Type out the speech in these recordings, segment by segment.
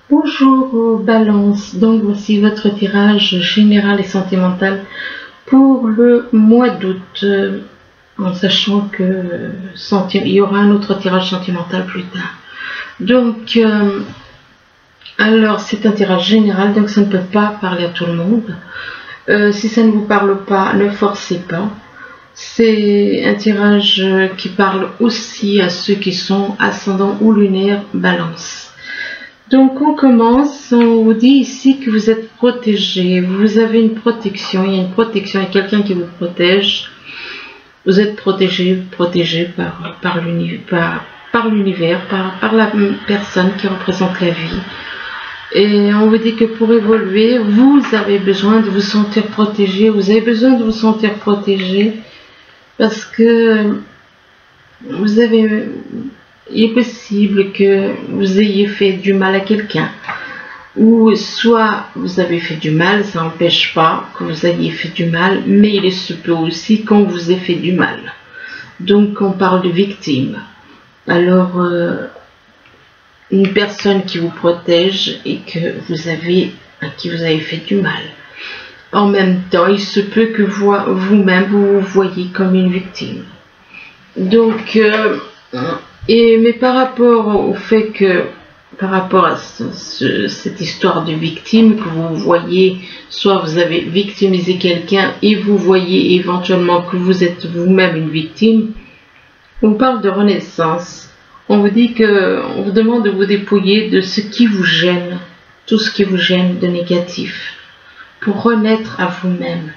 Bonjour Balance, donc voici votre tirage général et sentimental pour le mois d'août, en sachant que il y aura un autre tirage sentimental plus tard. Donc, alors c'est un tirage général, donc ça ne peut pas parler à tout le monde. Si ça ne vous parle pas, ne forcez pas. C'est un tirage qui parle aussi à ceux qui sont ascendant ou lunaire Balance. Donc on commence, on vous dit ici que vous êtes protégé, vous avez une protection, il y a une protection, il y a quelqu'un qui vous protège. Vous êtes protégé par l'univers, par la personne qui représente la vie. Et on vous dit que pour évoluer, vous avez besoin de vous sentir protégé, vous avez besoin de vous sentir protégé parce que il est possible que vous ayez fait du mal à quelqu'un, ou soit vous avez fait du mal, ça n'empêche pas que vous ayez fait du mal, mais il se peut aussi qu'on vous ait fait du mal. Donc on parle de victime. Alors une personne qui vous protège et à qui vous avez fait du mal. En même temps, il se peut que vous-même vous voyez comme une victime. Donc mais par rapport au fait que, par rapport à cette histoire de victime que vous voyez, soit vous avez victimisé quelqu'un et vous voyez éventuellement que vous êtes vous-même une victime, on parle de renaissance. On vous dit on vous demande de vous dépouiller de ce qui vous gêne, tout ce qui vous gêne de négatif, pour renaître à vous-même,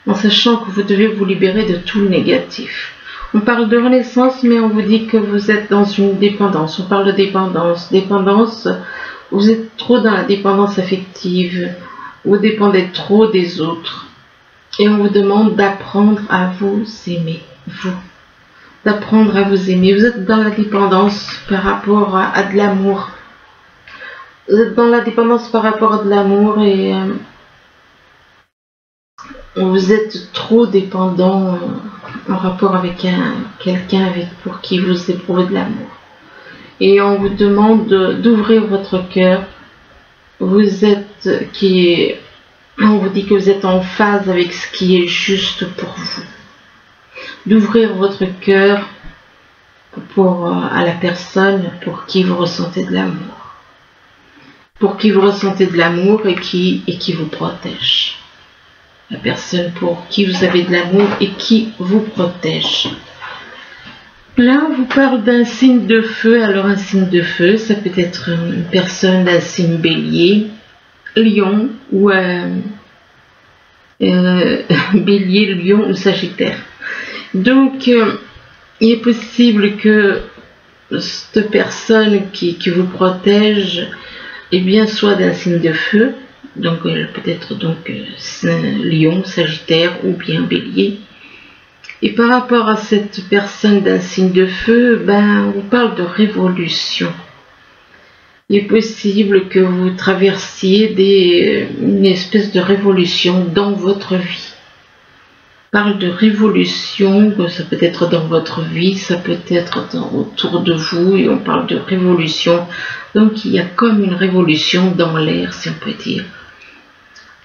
en sachant que vous devez vous libérer de tout le négatif. On parle de renaissance, mais on vous dit que vous êtes dans une dépendance. On parle de dépendance. Dépendance, vous êtes trop dans la dépendance affective. Vous dépendez trop des autres. Et on vous demande d'apprendre à vous aimer, vous. D'apprendre à vous aimer. Vous êtes dans la dépendance par rapport à de l'amour. Vous êtes dans la dépendance par rapport à de l'amour et vous êtes trop dépendant en rapport avec quelqu'un pour qui vous éprouvez de l'amour. Et on vous demande d'ouvrir votre cœur. On vous dit que vous êtes en phase avec ce qui est juste pour vous. D'ouvrir votre cœur à la personne pour qui vous ressentez de l'amour. Pour qui vous ressentez de l'amour et qui vous protège. La personne pour qui vous avez de l'amour et qui vous protège. Là, on vous parle d'un signe de feu. Alors, un signe de feu, ça peut être une personne d'un signe bélier, lion, ou bélier, lion ou sagittaire. Donc, il est possible que cette personne qui vous protège, eh bien, soit d'un signe de feu. Donc peut-être lion, sagittaire ou bien bélier. Et par rapport à cette personne d'un signe de feu, on parle de révolution. Il est possible que vous traversiez une espèce de révolution dans votre vie. On parle de révolution, ça peut être dans votre vie, ça peut être autour de vous, et on parle de révolution. Donc il y a comme une révolution dans l'air, si on peut dire.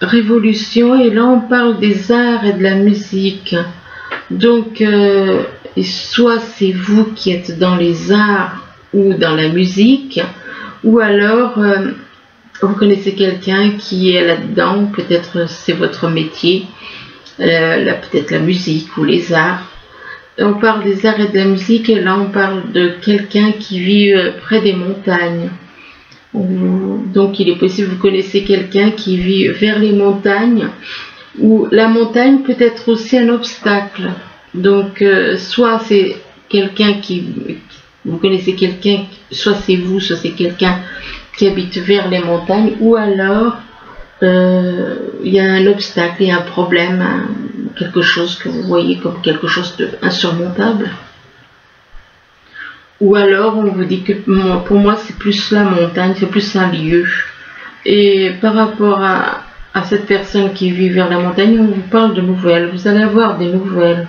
Révolution, et là on parle des arts et de la musique. Donc soit c'est vous qui êtes dans les arts ou dans la musique, ou alors vous connaissez quelqu'un qui est là-dedans, peut-être c'est votre métier, peut-être la musique ou les arts. On parle des arts et de la musique, et là on parle de quelqu'un qui vit près des montagnes. Donc il est possible que vous connaissez quelqu'un qui vit vers les montagnes, où la montagne peut être aussi un obstacle. Donc soit c'est quelqu'un vous connaissez quelqu'un, soit c'est vous, soit c'est quelqu'un qui habite vers les montagnes, ou alors il y a un obstacle, il y a un problème, quelque chose que vous voyez comme quelque chose d'insurmontable. Ou alors on vous dit que pour moi c'est plus la montagne, c'est plus un lieu. Et par rapport à cette personne qui vit vers la montagne, on vous parle de nouvelles. Vous allez avoir des nouvelles.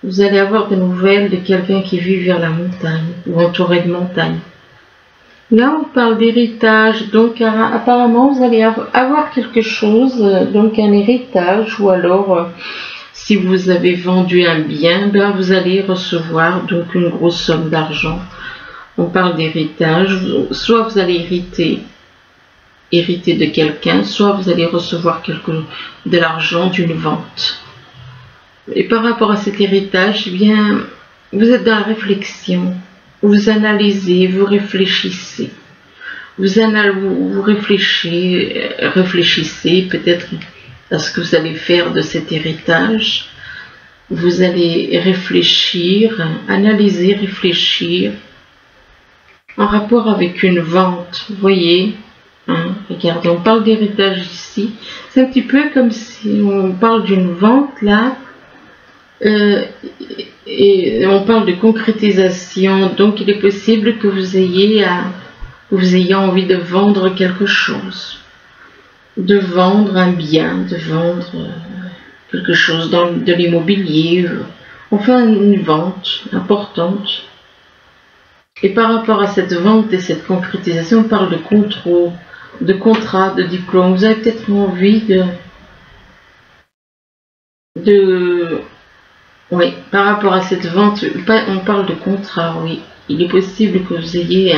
Vous allez avoir des nouvelles de quelqu'un qui vit vers la montagne ou entouré de montagnes. Là, on parle d'héritage, donc apparemment, vous allez avoir quelque chose, donc un héritage, ou alors, si vous avez vendu un bien, ben, vous allez recevoir donc une grosse somme d'argent. On parle d'héritage, soit vous allez hériter de quelqu'un, soit vous allez recevoir de l'argent d'une vente. Et par rapport à cet héritage, eh bien, vous êtes dans la réflexion. Vous analysez, vous réfléchissez. Vous réfléchissez peut-être à ce que vous allez faire de cet héritage. Vous allez réfléchir, analyser, réfléchir en rapport avec une vente. Vous voyez, hein, regardez, on parle d'héritage ici. C'est un petit peu comme si on parle d'une vente là. Et on parle de concrétisation, donc il est possible que vous ayez envie de vendre quelque chose, de vendre un bien, de vendre quelque chose de l'immobilier, enfin une vente importante. Et par rapport à cette vente et cette concrétisation, on parle de contrôle, de contrat, de diplôme. Vous avez peut-être envie oui, par rapport à cette vente, on parle de contrat, oui. Il est possible que vous ayez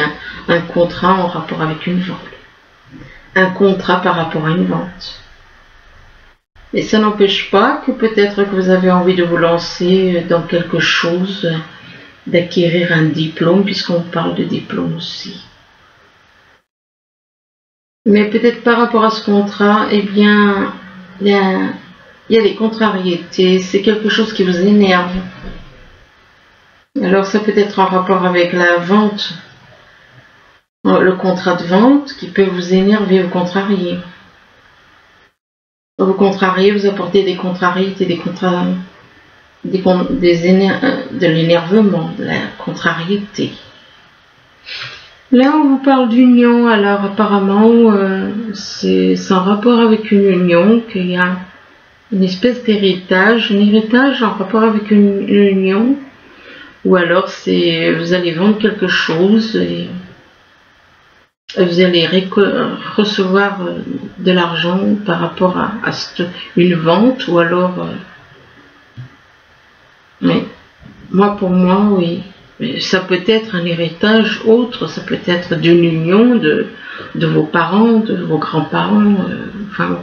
un contrat en rapport avec une vente. Un contrat par rapport à une vente. Et ça n'empêche pas que peut-être que vous avez envie de vous lancer dans quelque chose, d'acquérir un diplôme, puisqu'on parle de diplôme aussi. Mais peut-être par rapport à ce contrat, eh bien, il y a des contrariétés, c'est quelque chose qui vous énerve. Alors ça peut être en rapport avec la vente, le contrat de vente qui peut vous énerver, vous contrarier. Vous contrariez, vous apportez des contrariétés, de l'énervement, de la contrariété. Là on vous parle d'union, alors apparemment c'est en rapport avec une union qu'il y a une espèce d'héritage, un héritage en rapport avec une union, ou alors vous allez vendre quelque chose et vous allez recevoir de l'argent par rapport à une vente, ou alors mais pour moi oui, mais ça peut être un héritage autre, ça peut être d'une union de vos parents, de vos grands-parents, enfin.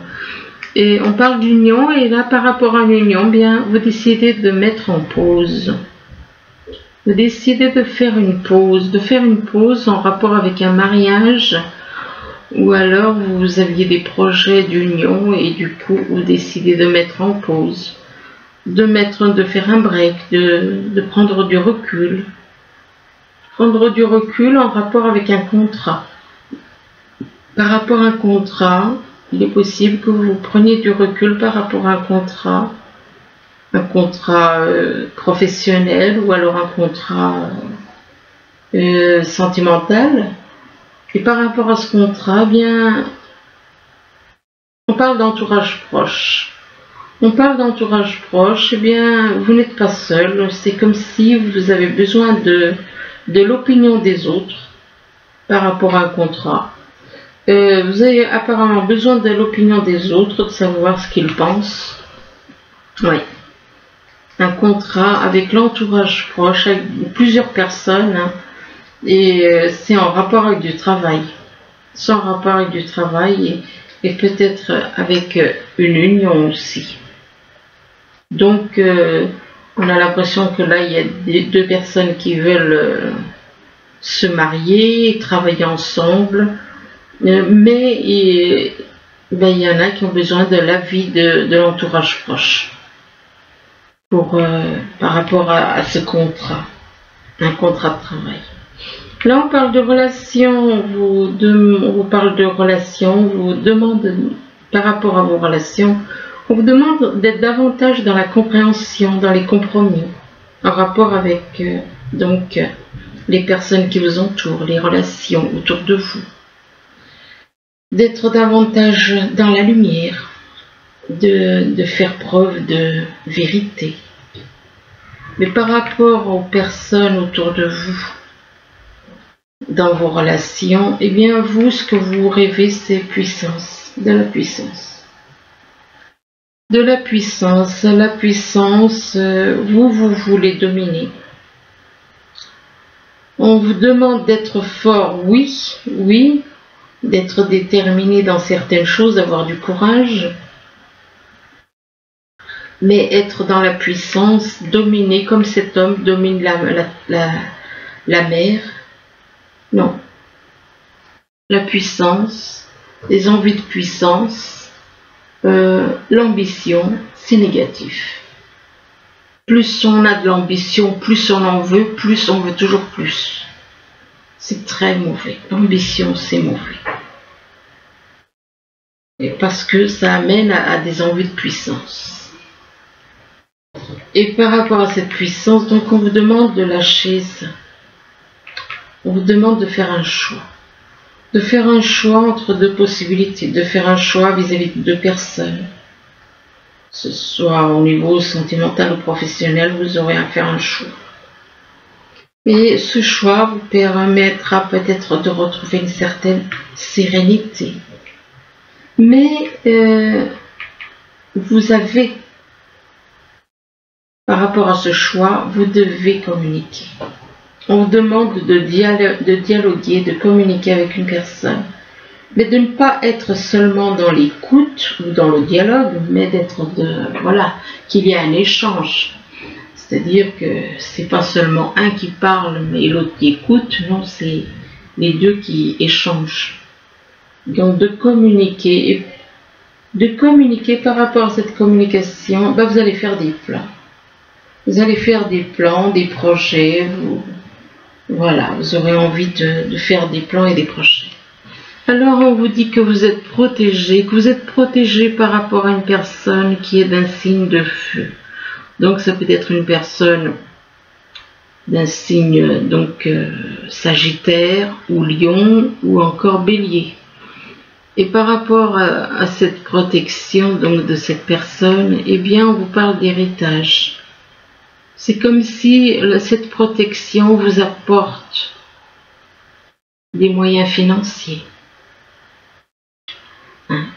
Et on parle d'union, et là, par rapport à une union, bien, vous décidez de mettre en pause. Vous décidez de faire une pause en rapport avec un mariage, ou alors vous aviez des projets d'union, et du coup, vous décidez de mettre en pause, de faire un break, de prendre du recul. Prendre du recul en rapport avec un contrat. Par rapport à un contrat, il est possible que vous preniez du recul par rapport à un contrat professionnel, ou alors un contrat sentimental. Et par rapport à ce contrat, bien, on parle d'entourage proche. On parle d'entourage proche, eh bien, vous n'êtes pas seul. C'est comme si vous avez besoin de l'opinion des autres par rapport à un contrat. Vous avez apparemment besoin de l'opinion des autres, de savoir ce qu'ils pensent. Oui. Un contrat avec l'entourage proche, avec plusieurs personnes, hein, et c'est en rapport avec du travail. C'est en rapport avec du travail et peut-être avec une union aussi. Donc, on a l'impression que là, il y a deux personnes qui veulent se marier, travailler ensemble. Mais il y en a qui ont besoin de l'avis de l'entourage proche par rapport à ce contrat, un contrat de travail. Là on parle de relations, on vous parle de relations, on vous demande par rapport à vos relations, on vous demande d'être davantage dans la compréhension, dans les compromis, en rapport avec donc les personnes qui vous entourent, les relations autour de vous. D'être davantage dans la lumière, de faire preuve de vérité. Mais par rapport aux personnes autour de vous, dans vos relations, eh bien vous, ce que vous rêvez, c'est puissance, de la puissance. De la puissance, vous voulez dominer. On vous demande d'être fort, oui, d'être déterminé dans certaines choses, d'avoir du courage, mais être dans la puissance, dominer comme cet homme domine la mer, non. La puissance, les envies de puissance, l'ambition, c'est négatif. Plus on a de l'ambition, plus on en veut, plus on veut toujours plus. C'est très mauvais. L'ambition, c'est mauvais. Et parce que ça amène à des envies de puissance. Et par rapport à cette puissance, donc on vous demande de lâcher ça. On vous demande de faire un choix. De faire un choix entre deux possibilités. De faire un choix vis-à-vis de deux personnes. Que ce soit au niveau sentimental ou professionnel, vous aurez à faire un choix. Et ce choix vous permettra peut-être de retrouver une certaine sérénité. Mais vous avez, par rapport à ce choix, vous devez communiquer. On vous demande de dialoguer, de communiquer avec une personne. Mais de ne pas être seulement dans l'écoute ou dans le dialogue, mais d'être voilà, qu'il y ait un échange. C'est-à-dire que c'est pas seulement un qui parle, mais l'autre qui écoute, non, c'est les deux qui échangent. Donc de communiquer par rapport à cette communication, ben vous allez faire des plans. Vous allez faire des plans, des projets, voilà, vous aurez envie de faire des plans et des projets. Alors on vous dit que vous êtes protégé, par rapport à une personne qui est d'un signe de feu. Donc ça peut être une personne d'un signe donc Sagittaire ou Lion ou encore Bélier. Et par rapport à cette protection donc de cette personne, eh bien on vous parle d'héritage. C'est comme si cette protection vous apporte des moyens financiers.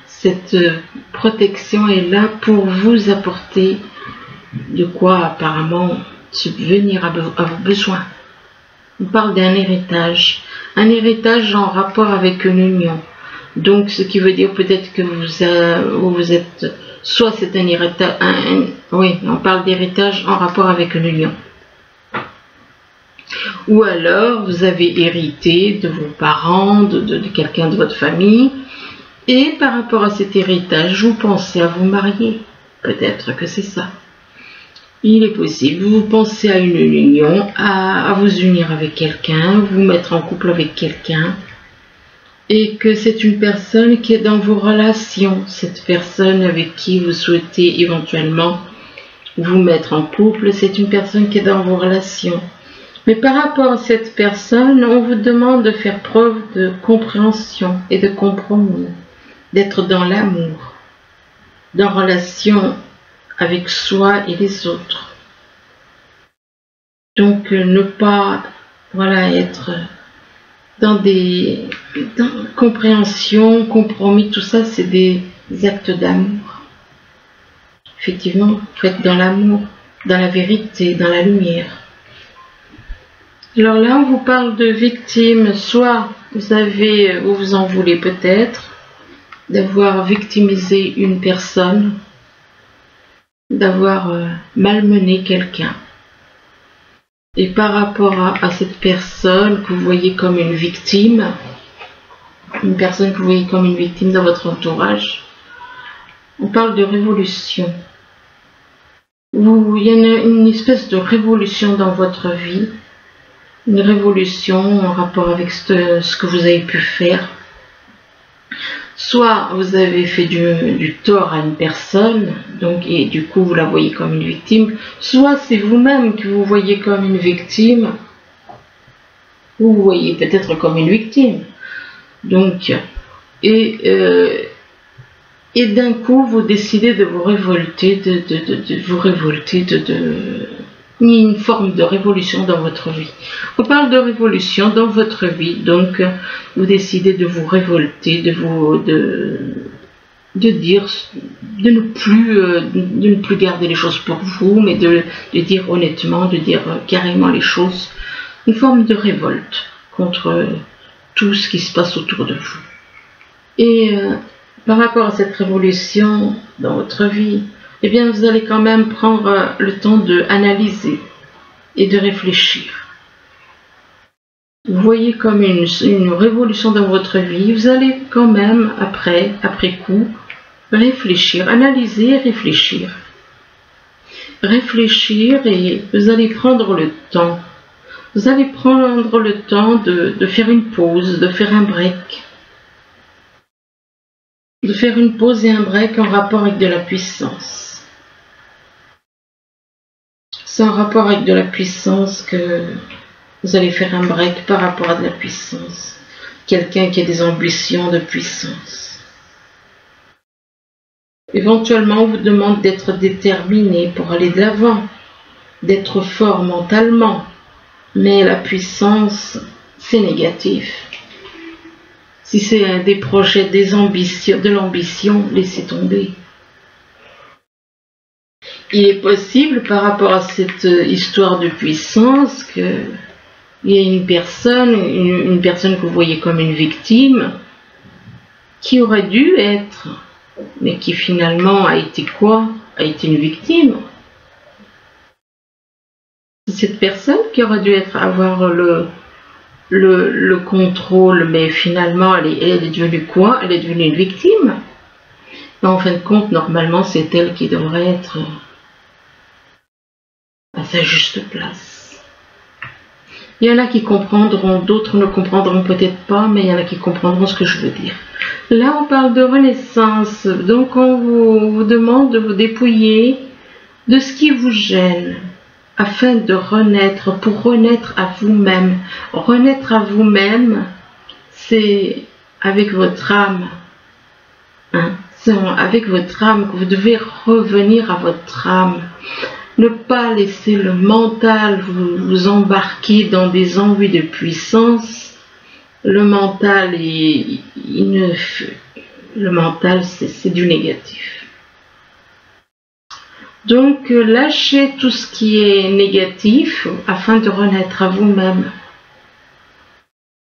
Cette protection est là pour vous apporter de quoi apparemment subvenir à vos besoins. On parle d'un héritage en rapport avec une union. Donc ce qui veut dire peut-être que vous êtes, soit c'est un héritage, oui, on parle d'héritage en rapport avec une union. Ou alors vous avez hérité de vos parents, de quelqu'un de votre famille, et par rapport à cet héritage, vous pensez à vous marier. Peut-être que c'est ça. Il est possible, vous pensez à une union, à vous unir avec quelqu'un, vous mettre en couple avec quelqu'un, et que c'est une personne qui est dans vos relations, cette personne avec qui vous souhaitez éventuellement vous mettre en couple, c'est une personne qui est dans vos relations. Mais par rapport à cette personne, on vous demande de faire preuve de compréhension et de compromis, d'être dans l'amour, dans relation avec soi et les autres. Donc ne pas être dans compréhension, compromis, tout ça c'est des actes d'amour. Effectivement, vous faites dans l'amour, dans la vérité, dans la lumière. Alors là on vous parle de victimes, soit vous vous en voulez peut-être, d'avoir victimisé une personne, d'avoir malmené quelqu'un. Et par rapport à cette personne que vous voyez comme une victime, une personne que vous voyez comme une victime dans votre entourage, on parle de révolution. Il y a une espèce de révolution dans votre vie, une révolution en rapport avec ce que vous avez pu faire. Soit vous avez fait du tort à une personne, et du coup vous la voyez comme une victime, soit c'est vous-même que vous voyez comme une victime, ou vous voyez peut-être comme une victime. Donc, et d'un coup vous décidez de vous révolter, ni une forme de révolution dans votre vie. On parle de révolution dans votre vie, donc vous décidez de vous révolter, de dire, de ne plus garder les choses pour vous, mais de dire honnêtement, de dire carrément les choses, une forme de révolte contre tout ce qui se passe autour de vous. Et par rapport à cette révolution dans votre vie, eh bien vous allez quand même prendre le temps d'analyser et de réfléchir. Vous voyez comme une révolution dans votre vie, vous allez quand même après coup, réfléchir, analyser et réfléchir. Réfléchir et vous allez prendre le temps. Vous allez prendre le temps de faire une pause, de faire un break. De faire une pause et un break en rapport avec de la puissance. C'est en rapport avec de la puissance que vous allez faire un break par rapport à de la puissance. Quelqu'un qui a des ambitions de puissance. Éventuellement, on vous demande d'être déterminé pour aller de l'avant, d'être fort mentalement. Mais la puissance, c'est négatif. Si c'est des projets, des ambitions, de l'ambition, laissez tomber. Il est possible, par rapport à cette histoire de puissance, qu'il y ait une personne que vous voyez comme une victime, qui aurait dû être, mais qui finalement a été quoi? A été une victime. Cette personne qui aurait dû avoir le contrôle, mais finalement elle est devenue quoi? Elle est devenue une victime. Et en fin de compte, normalement, c'est elle qui devrait être à sa juste place. Il y en a qui comprendront, d'autres ne comprendront peut-être pas, mais il y en a qui comprendront ce que je veux dire. Là, on parle de renaissance, donc on vous demande de vous dépouiller de ce qui vous gêne, afin de renaître, pour renaître à vous-même. Renaître à vous-même, c'est avec votre âme. C'est avec votre âme que vous devez revenir à votre âme. Ne pas laisser le mental vous embarquer dans des envies de puissance. Le mental, c'est du négatif. Donc, lâchez tout ce qui est négatif afin de renaître à vous-même.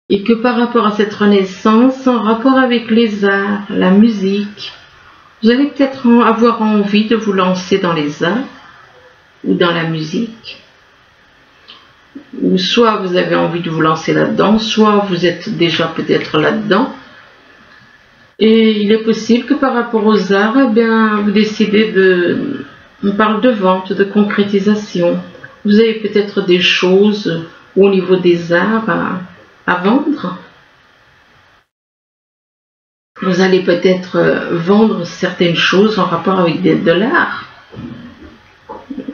Et que par rapport à cette renaissance, en rapport avec les arts, la musique, vous allez peut-être avoir envie de vous lancer dans les arts ou dans la musique. Ou soit vous avez envie de vous lancer là-dedans, soit vous êtes déjà peut-être là-dedans. Et il est possible que par rapport aux arts, eh bien, vous décidez de... On parle de vente, de concrétisation. Vous avez peut-être des choses au niveau des arts à vendre. Vous allez peut-être vendre certaines choses en rapport avec de l'art.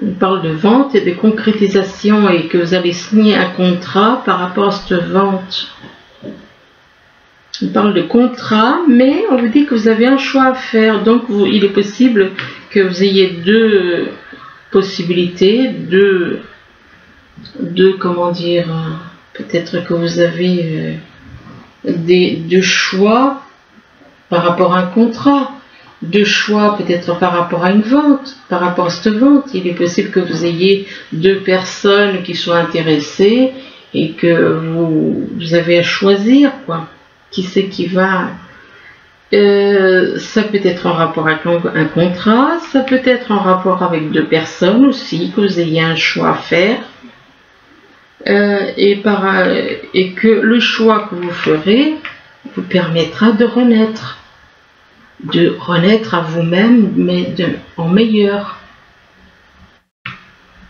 On parle de vente et de concrétisation et que vous allez signer un contrat par rapport à cette vente. On parle de contrat, mais on vous dit que vous avez un choix à faire. Donc, il est possible que vous ayez deux possibilités, comment dire, peut-être que vous avez deux choix par rapport à un contrat, deux choix peut-être par rapport à une vente, par rapport à cette vente. Il est possible que vous ayez deux personnes qui soient intéressées et que vous avez à choisir, quoi. Qui c'est qui va... ça peut être en rapport avec un contrat, ça peut être en rapport avec deux personnes aussi, que vous ayez un choix à faire. Et que le choix que vous ferez vous permettra de renaître à vous-même, mais en meilleur.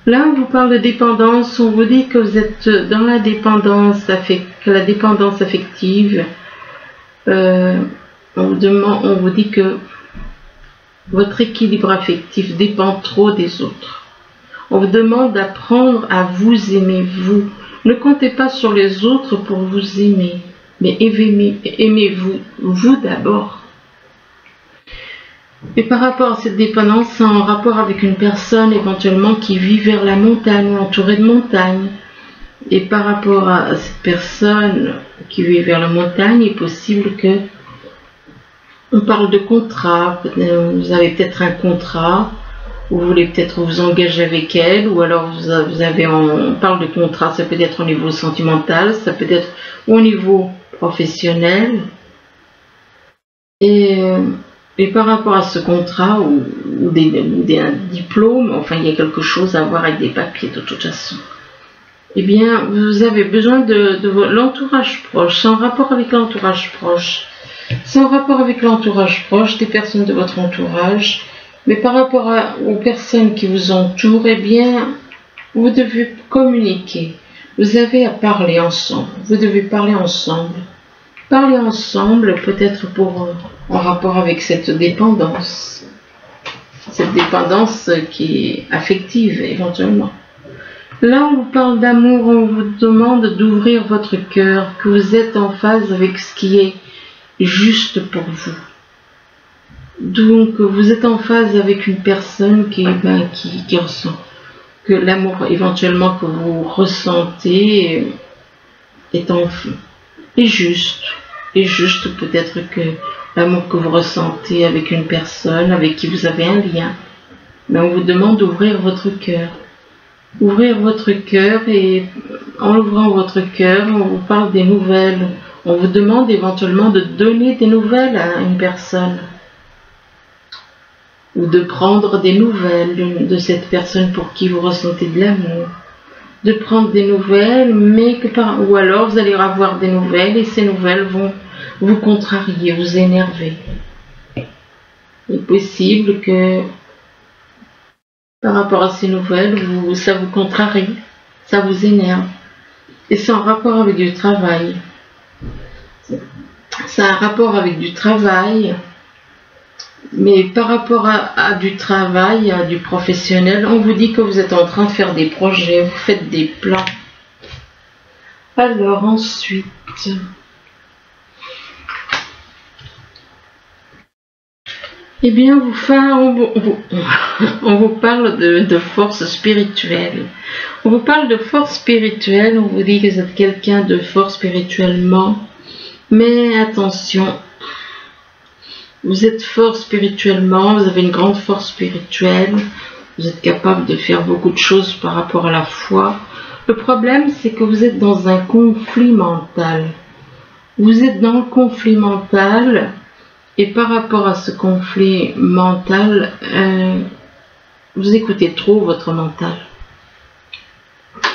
Là, on vous parle de dépendance, on vous dit que vous êtes dans la dépendance affective. On vous dit que votre équilibre affectif dépend trop des autres. On vous demande d'apprendre à vous aimer, vous. Ne comptez pas sur les autres pour vous aimer, mais aimez-vous, vous d'abord. Et par rapport à cette dépendance, c'est en rapport avec une personne éventuellement qui vit vers la montagne, entourée de montagnes. Et par rapport à cette personne qui vit vers la montagne, il est possible que on parle de contrat. Vous avez peut-être un contrat, vous voulez peut-être vous engager avec elle, ou alors on parle de contrat, ça peut être au niveau sentimental, ça peut être au niveau professionnel. Et par rapport à ce contrat ou des diplômes, enfin il y a quelque chose à voir avec des papiers de toute façon. Eh bien, vous avez besoin de l'entourage proche, c'est en rapport avec l'entourage proche. C'est en rapport avec l'entourage proche, des personnes de votre entourage. Mais par rapport aux personnes qui vous entourent, eh bien, vous devez communiquer. Vous avez à parler ensemble. Vous devez parler ensemble. Parler ensemble, peut-être en rapport avec cette dépendance. Cette dépendance qui est affective, éventuellement. Là, on vous parle d'amour, on vous demande d'ouvrir votre cœur, que vous êtes en phase avec ce qui est juste pour vous. Donc, vous êtes en phase avec une personne qui ressent que l'amour éventuellement que vous ressentez est juste. Et juste peut-être que l'amour que vous ressentez avec une personne avec qui vous avez un lien. Mais on vous demande d'ouvrir votre cœur. Ouvrir votre cœur, et en ouvrant votre cœur, on vous parle des nouvelles. On vous demande éventuellement de donner des nouvelles à une personne. Ou de prendre des nouvelles de cette personne pour qui vous ressentez de l'amour. De prendre des nouvelles, ou alors vous allez avoir des nouvelles et ces nouvelles vont vous contrarier, vous énerver. Il est possible que par rapport à ces nouvelles, ça vous contrarie, ça vous énerve. Et c'est en rapport avec du travail. C'est un rapport avec du travail. Mais par rapport à du travail, à du professionnel, on vous dit que vous êtes en train de faire des projets, vous faites des plans. Alors ensuite, eh bien, on vous parle de force spirituelle. On vous parle de force spirituelle, on vous dit que vous êtes quelqu'un de fort spirituellement. Mais attention, vous êtes fort spirituellement, vous avez une grande force spirituelle, vous êtes capable de faire beaucoup de choses par rapport à la foi. Le problème, c'est que vous êtes dans un conflit mental. Vous êtes dans le conflit mental, et par rapport à ce conflit mental, vous écoutez trop votre mental.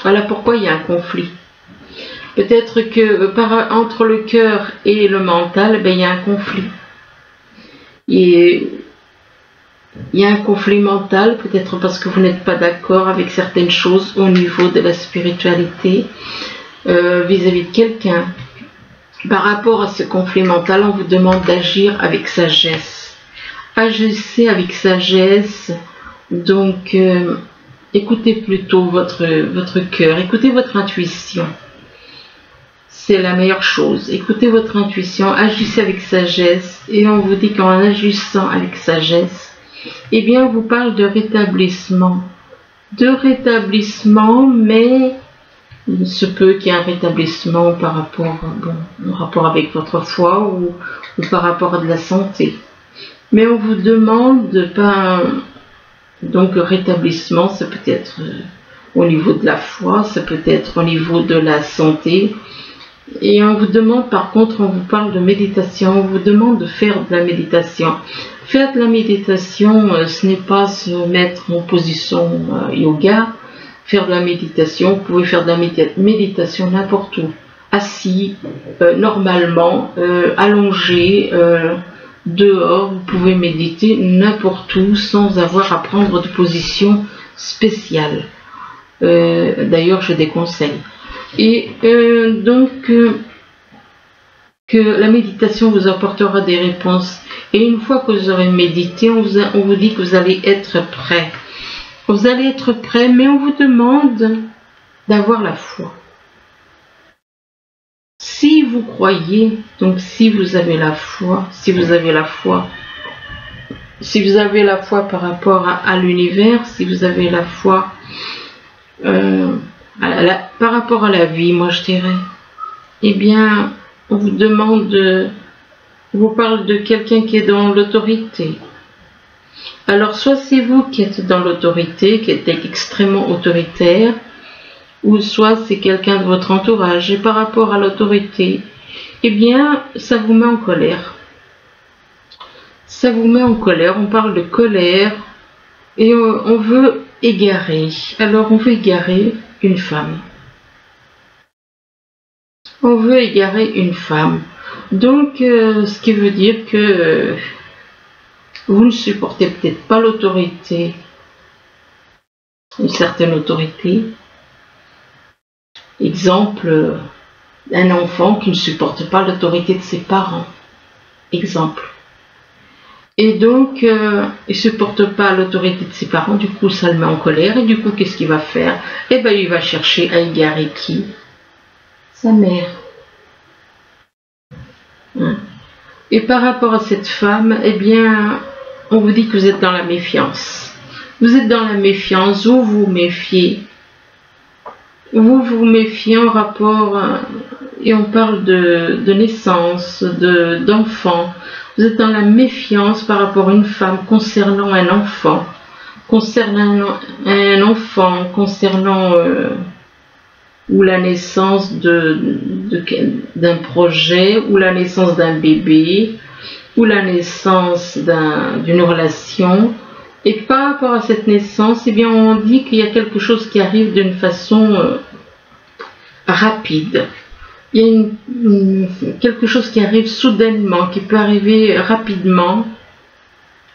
Voilà pourquoi il y a un conflit. Peut-être que entre le cœur et le mental, il y a un conflit. Et il y a un conflit mental, peut-être parce que vous n'êtes pas d'accord avec certaines choses au niveau de la spiritualité vis-à-vis de quelqu'un. Par rapport à ce conflit mental, on vous demande d'agir avec sagesse. Agissez avec sagesse, donc écoutez plutôt votre cœur, écoutez votre intuition. C'est la meilleure chose. Écoutez votre intuition, agissez avec sagesse, et on vous dit qu'en agissant avec sagesse, eh bien, on vous parle de rétablissement. De rétablissement, mais il se peut qu'il y ait un rétablissement par rapport, en rapport avec votre foi ou par rapport à de la santé. Mais on vous demande donc rétablissement, ça peut être au niveau de la foi, ça peut être au niveau de la santé. Et on vous demande, par contre, on vous parle de méditation, on vous demande de faire de la méditation. Faire de la méditation, ce n'est pas se mettre en position yoga. Faire de la méditation, vous pouvez faire de la méditation n'importe où. Assis, normalement, allongé, dehors, vous pouvez méditer n'importe où sans avoir à prendre de position spéciale. D'ailleurs, je déconseille. Et donc, que la méditation vous apportera des réponses. Et une fois que vous aurez médité, on vous dit que vous allez être prêt. Vous allez être prêt, mais on vous demande d'avoir la foi. Si vous croyez, donc si vous avez la foi, si vous avez la foi par rapport à l'univers, si vous avez la foi par rapport à la vie, moi je dirais, eh bien, on vous demande, on vous parle de quelqu'un qui est dans l'autorité. Alors, soit c'est vous qui êtes dans l'autorité, qui êtes extrêmement autoritaire, ou soit c'est quelqu'un de votre entourage. Et par rapport à l'autorité, eh bien, ça vous met en colère. Ça vous met en colère, on parle de colère, et on veut égarer. Alors, on veut égarer une femme. On veut égarer une femme. Donc, ce qui veut dire que vous ne supportez peut-être pas l'autorité, une certaine autorité. Exemple, un enfant qui ne supporte pas l'autorité de ses parents. Exemple. Et donc, il ne supporte pas l'autorité de ses parents, du coup ça le met en colère, et du coup qu'est-ce qu'il va faire? Eh bien il va chercher à égarer qui? Sa mère. Et par rapport à cette femme, eh bien, on vous dit que vous êtes dans la méfiance. Vous êtes dans la méfiance, vous vous méfiez. Vous vous méfiez en rapport, et on parle de naissance, d'enfant. Vous êtes dans la méfiance par rapport à une femme concernant un enfant, concernant ou la naissance d'un projet, ou la naissance d'un bébé, ou la naissance d'une relation. Et par rapport à cette naissance, eh bien, on dit qu'il y a quelque chose qui arrive d'une façon rapide. Il y a quelque chose qui arrive soudainement, qui peut arriver rapidement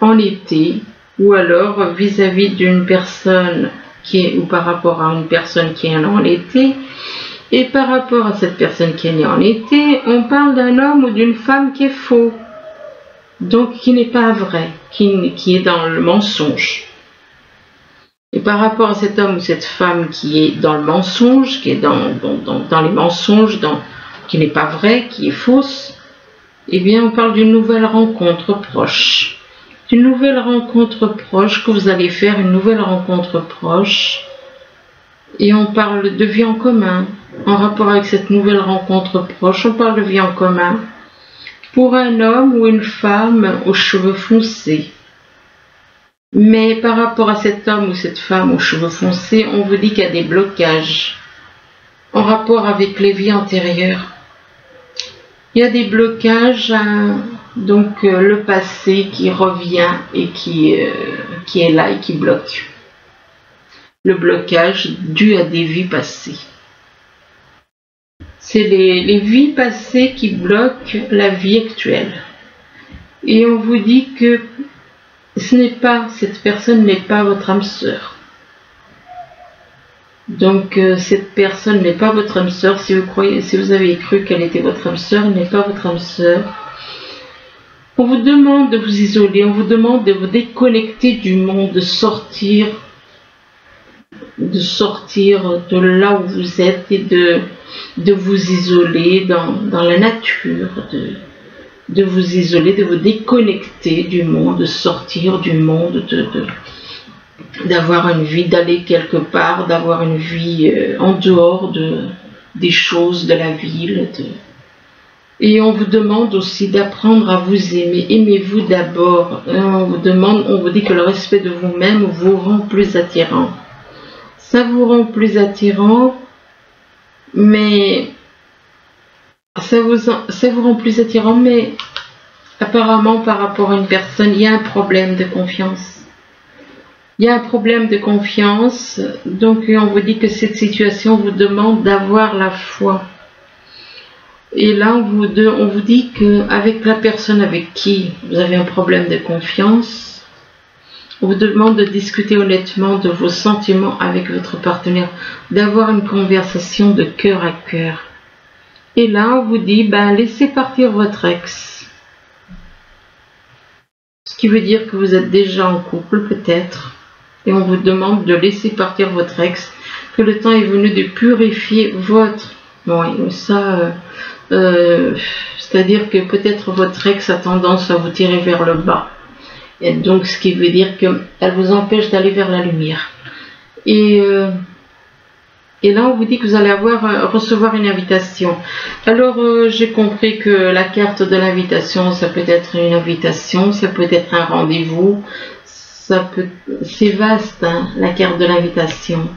en été, ou alors vis-à-vis d'une personne ou par rapport à une personne qui est née en été. Et par rapport à cette personne qui est née en été, on parle d'un homme ou d'une femme qui est faux. Donc qui n'est pas vrai, qui est dans le mensonge. Et par rapport à cet homme ou cette femme qui est dans le mensonge, qui est dans les mensonges, qui n'est pas vrai, qui est fausse, eh bien on parle d'une nouvelle rencontre proche. D'une nouvelle rencontre proche que vous allez faire, une nouvelle rencontre proche. Et on parle de vie en commun. En rapport avec cette nouvelle rencontre proche, on parle de vie en commun. Pour un homme ou une femme aux cheveux foncés. Mais par rapport à cet homme ou cette femme aux cheveux foncés, on vous dit qu'il y a des blocages en rapport avec les vies antérieures. Il y a des blocages, donc le passé qui revient et qui est là et qui bloque. Le blocage dû à des vies passées. C'est les vies passées qui bloquent la vie actuelle. Et on vous dit que cette personne n'est pas votre âme sœur. Donc cette personne n'est pas votre âme sœur. Si vous avez cru qu'elle était votre âme sœur, elle n'est pas votre âme sœur. On vous demande de vous isoler, on vous demande de vous déconnecter du monde, de sortir de là où vous êtes et de vous isoler dans la nature, de vous isoler, de vous déconnecter du monde, de sortir du monde, d'avoir une vie, d'aller quelque part, d'avoir une vie en dehors des choses de la ville. Et on vous demande aussi d'apprendre à vous aimer. Aimez-vous d'abord. On vous dit que le respect de vous-même vous rend plus attirant. Ça vous rend plus attirant, mais ça vous rend plus attirant, mais apparemment par rapport à une personne, il y a un problème de confiance. Il y a un problème de confiance, donc on vous dit que cette situation vous demande d'avoir la foi. Et là, on vous dit qu'avec la personne avec qui vous avez un problème de confiance, on vous demande de discuter honnêtement de vos sentiments avec votre partenaire, d'avoir une conversation de cœur à cœur. Et là, on vous dit, laissez partir votre ex. Ce qui veut dire que vous êtes déjà en couple, peut-être. Et on vous demande de laisser partir votre ex, que le temps est venu de purifier votre... Oui, ça... c'est-à-dire que peut-être votre ex a tendance à vous tirer vers le bas. Et donc ce qui veut dire qu'elle vous empêche d'aller vers la lumière. Et là, on vous dit que vous allez recevoir une invitation. Alors, j'ai compris que la carte de l'invitation, ça peut être une invitation, ça peut être un rendez-vous, c'est vaste, hein, la carte de l'invitation.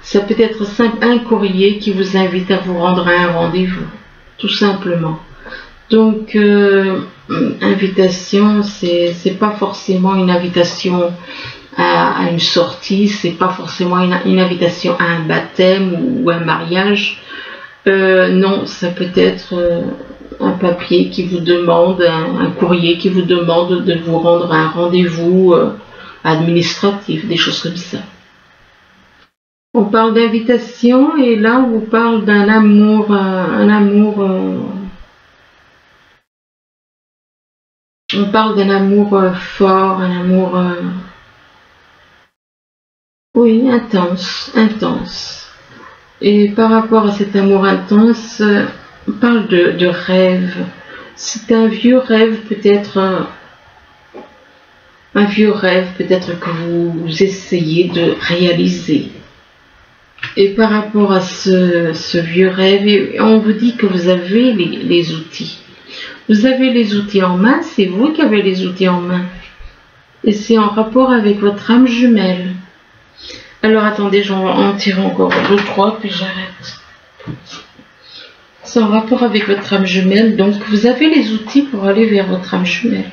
Ça peut être simple, un courrier qui vous invite à vous rendre à un rendez-vous, tout simplement. Donc, invitation, c'est pas forcément une invitation à une sortie, c'est pas forcément une invitation à un baptême ou un mariage. Non, ça peut être un papier qui vous demande, un courrier qui vous demande de vous rendre à un rendez-vous administratif, des choses comme ça. On parle d'invitation et là on vous parle d'un amour, on parle d'un amour fort, un amour oui, intense. Et par rapport à cet amour intense, on parle de rêve. C'est un vieux rêve, peut-être un vieux rêve, peut-être que vous essayez de réaliser. Et par rapport à ce vieux rêve, on vous dit que vous avez les outils. Vous avez les outils en main, c'est vous qui avez les outils en main. Et c'est en rapport avec votre âme jumelle. Alors attendez, j'en tire encore 2, 3, puis j'arrête. C'est en rapport avec votre âme jumelle, donc vous avez les outils pour aller vers votre âme jumelle.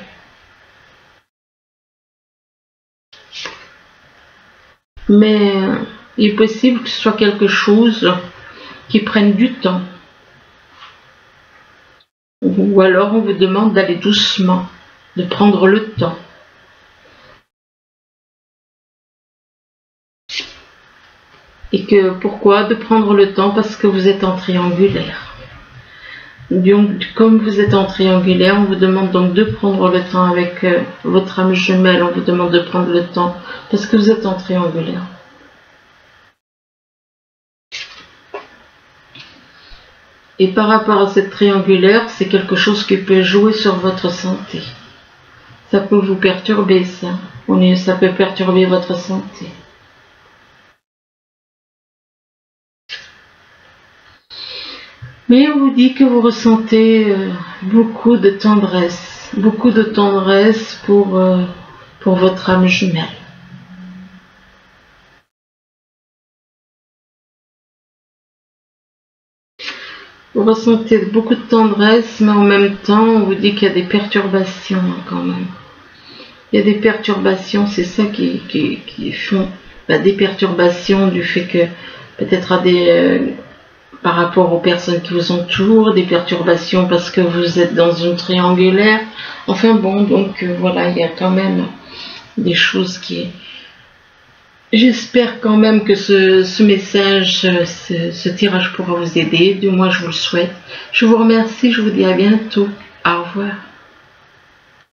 Mais il est possible que ce soit quelque chose qui prenne du temps. Ou alors on vous demande d'aller doucement, de prendre le temps. Et que pourquoi de prendre le temps? Parce que vous êtes en triangulaire. Donc, comme vous êtes en triangulaire, on vous demande donc de prendre le temps avec votre âme jumelle. On vous demande de prendre le temps parce que vous êtes en triangulaire. Et par rapport à cette triangulaire, c'est quelque chose qui peut jouer sur votre santé. Ça peut vous perturber, ça. Ça peut perturber votre santé. Mais on vous dit que vous ressentez beaucoup de tendresse pour votre âme jumelle. Vous ressentez beaucoup de tendresse, mais en même temps, on vous dit qu'il y a des perturbations quand même. Il y a des perturbations, c'est ça qui font des perturbations du fait que peut-être par rapport aux personnes qui vous entourent, des perturbations parce que vous êtes dans une triangulaire. Enfin bon, donc voilà, il y a quand même des choses qui... J'espère quand même que ce message, ce tirage pourra vous aider. Du moins, je vous le souhaite. Je vous remercie, je vous dis à bientôt. Au revoir.